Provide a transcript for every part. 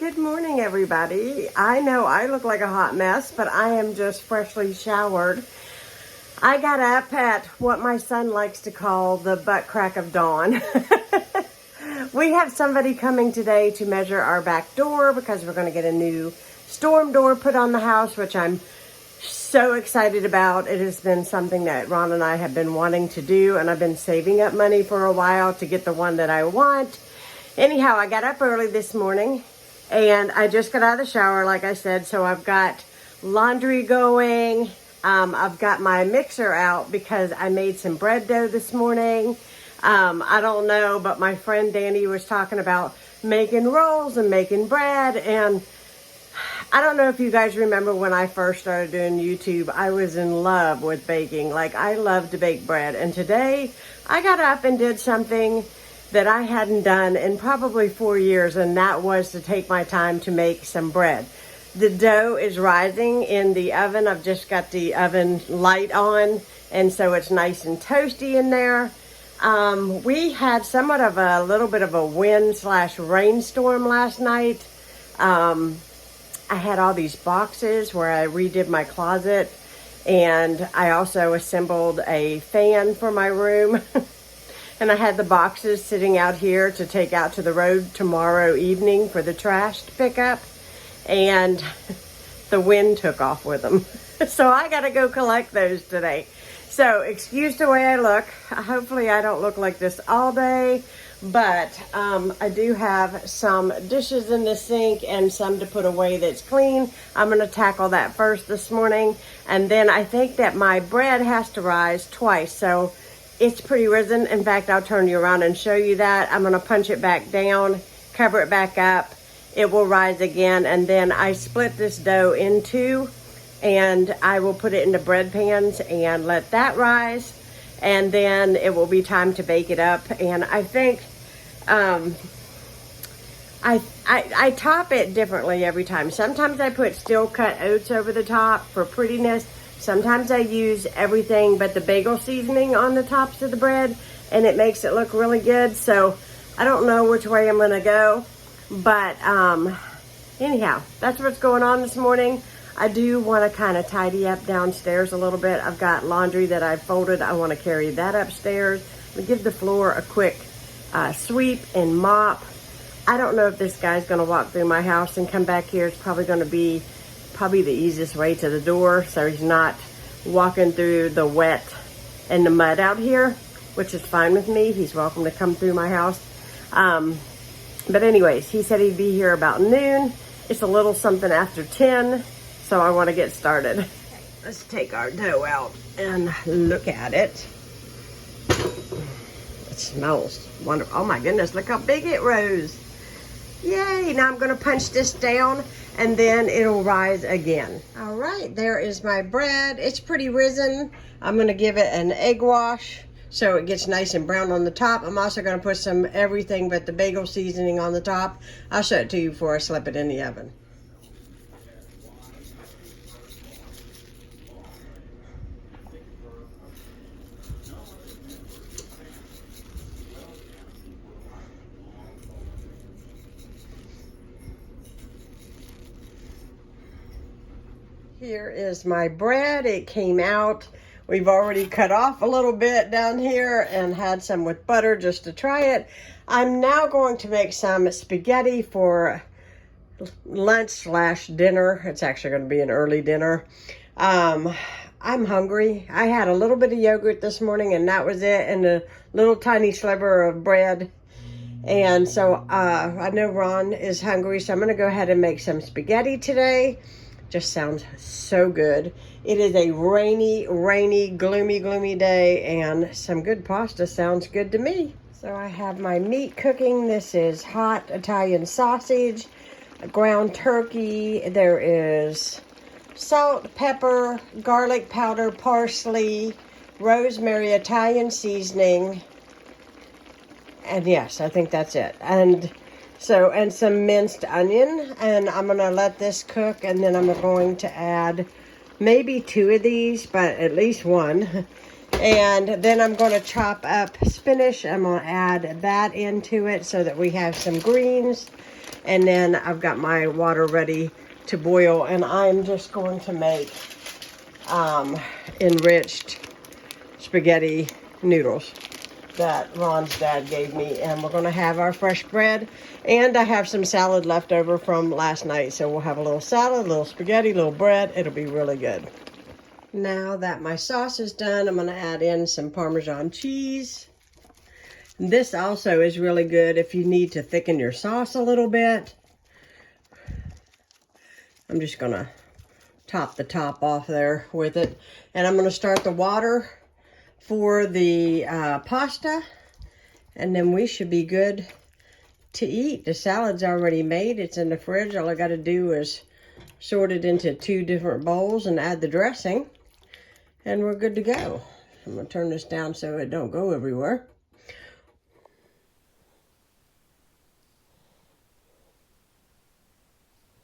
Good morning, everybody. I know I look like a hot mess, but I am just freshly showered. I got up at what my son likes to call the butt crack of dawn. We have somebody coming today to measure our back door because we're going to get a new storm door put on the house, which I'm so excited about. It has been something that Ron and I have been wanting to do, and I've been saving up money for a while to get the one that I want. Anyhow, I got up early this morning. And I just got out of the shower, like I said, so I've got laundry going. I've got my mixer out because I made some bread dough this morning. I don't know, but my friend Danny was talking about making rolls and making bread. And I don't know if you guys remember when I first started doing YouTube, I was in love with baking. Like, I love to bake bread. And today, I got up and did something that I hadn't done in probably 4 years, and that was to take my time to make some bread. The dough is rising in the oven. I've just got the oven light on, and so it's nice and toasty in there. We had somewhat of a little bit of a wind/rainstorm last night. I had all these boxes where I redid my closet, and I also assembled a fan for my room. And I had the boxes sitting out here to take out to the road tomorrow evening for the trash to pick up. And the wind took off with them. So I got to go collect those today. So excuse the way I look. Hopefully I don't look like this all day. But I do have some dishes in the sink and some to put away that's clean. I'm going to tackle that first this morning. And then I think that my bread has to rise twice. So it's pretty risen. In fact, I'll turn you around and show you that. I'm going to punch it back down, cover it back up. It will rise again. And then I split this dough in two, and I will put it into bread pans and let that rise. And then it will be time to bake it up. And I think I top it differently every time. Sometimes I put steel cut oats over the top for prettiness. Sometimes I use everything but the bagel seasoning on the tops of the bread, and it makes it look really good. So I don't know which way I'm going to go. But anyhow, that's what's going on this morning. I do want to kind of tidy up downstairs a little bit. I've got laundry that I've folded. I want to carry that upstairs. We give the floor a quick sweep and mop. I don't know if this guy's going to walk through my house and come back here. It's probably going to be the easiest way to the door, so he's not walking through the wet and the mud out here, which is fine with me. He's welcome to come through my house. But anyways, he said he'd be here about noon. It's a little something after 10, so I want to get started. Okay, let's take our dough out and look at it. It smells wonderful. Oh my goodness, look how big it rose. Yay, now I'm going to punch this down and then it'll rise again. All right, there is my bread. It's pretty risen. I'm going to give it an egg wash so it gets nice and brown on the top. I'm also going to put some everything but the bagel seasoning on the top. I'll show it to you before I slip it in the oven. Here is my bread. It came out. We've already cut off a little bit down here and had some with butter just to try it. I'm now going to make some spaghetti for lunch/dinner. It's actually going to be an early dinner. I'm hungry. I had a little bit of yogurt this morning and that was it, and a little tiny sliver of bread. And so I know Ron is hungry, so I'm going to go ahead and make some spaghetti today. Just sounds so good. It is a rainy, gloomy day, and some good pasta sounds good to me. So I have my meat cooking. This is hot Italian sausage, ground turkey. There is salt, pepper, garlic powder, parsley, rosemary, Italian seasoning. And yes, I think that's it. And some minced onion, and I'm going to let this cook, and then I'm going to add maybe 2 of these, but at least 1. And then I'm going to chop up spinach. I'm going to add that into it so that we have some greens. And then I've got my water ready to boil, and I'm just going to make enriched spaghetti noodles that Ron's dad gave me, and we're going to have our fresh bread, and I have some salad left over from last night, so we'll have a little salad, a little spaghetti, a little bread. It'll be really good. Now that my sauce is done, I'm going to add in some Parmesan cheese. This also is really good if you need to thicken your sauce a little bit. I'm just going to top the top off there with it. And I'm going to start the water for the pasta. And then we should be good to eat. The salad's already made. It's in the fridge. All I got to do is sort it into 2 different bowls and add the dressing. And we're good to go. I'm going to turn this down so it don't go everywhere.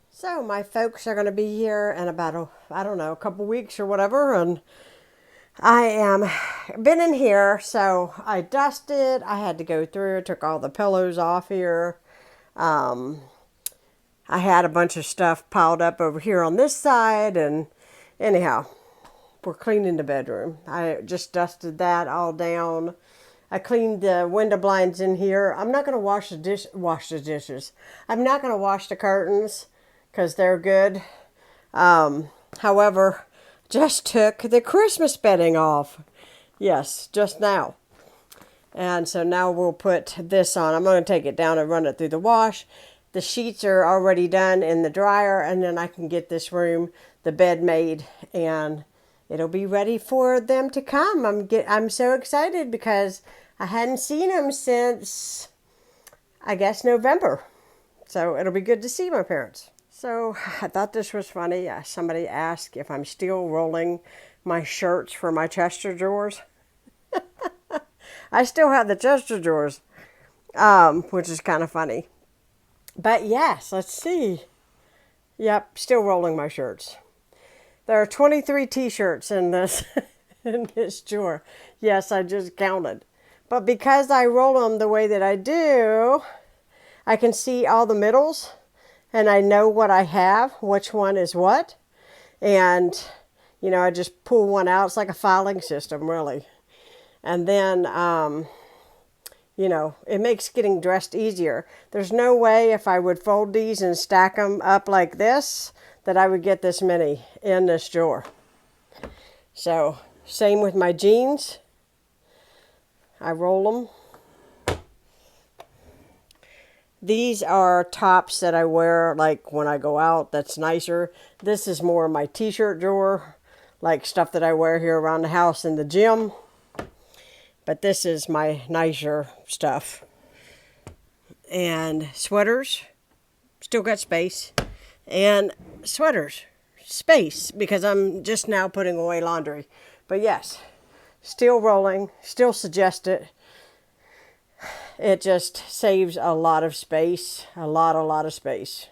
So my folks are going to be here in about, I don't know, a couple weeks or whatever. And I am been in here, so I dusted. I had to go through, took all the pillows off here. I had a bunch of stuff piled up over here on this side. And anyhow, we're cleaning the bedroom. I just dusted that all down. I cleaned the window blinds in here. I'm not going to wash the dishes. I'm not going to wash the curtains, because they're good. However, just took the Christmas bedding off. Yes, just now. And so now we'll put this on. I'm going to take it down and run it through the wash. The sheets are already done in the dryer, and then I can get this room, the bed made, and it'll be ready for them to come. I'm so excited because I hadn't seen them since, I guess, November. So it'll be good to see my parents. So I thought this was funny. Somebody asked if I'm still rolling my shirts for my Chester drawers. I still have the Chester drawers, which is kind of funny. But yes, let's see. Yep, still rolling my shirts. There are 23 t-shirts in this in this drawer. Yes, I just counted. But because I roll them the way that I do, I can see all the middles. And I know what I have, which one is what. And, you know, I just pull one out. It's like a filing system, really. And then, you know, it makes getting dressed easier. There's no way if I would fold these and stack them up like this, that I would get this many in this drawer. So, same with my jeans. I roll them. These are tops that I wear like when I go out. That's nicer. This is more my t-shirt drawer, like stuff that I wear here around the house in the gym. But this is my nicer stuff. And sweaters, still got space. And sweaters, space, because I'm just now putting away laundry. But yes, still rolling, still suggest it. It just saves a lot of space, a lot of space.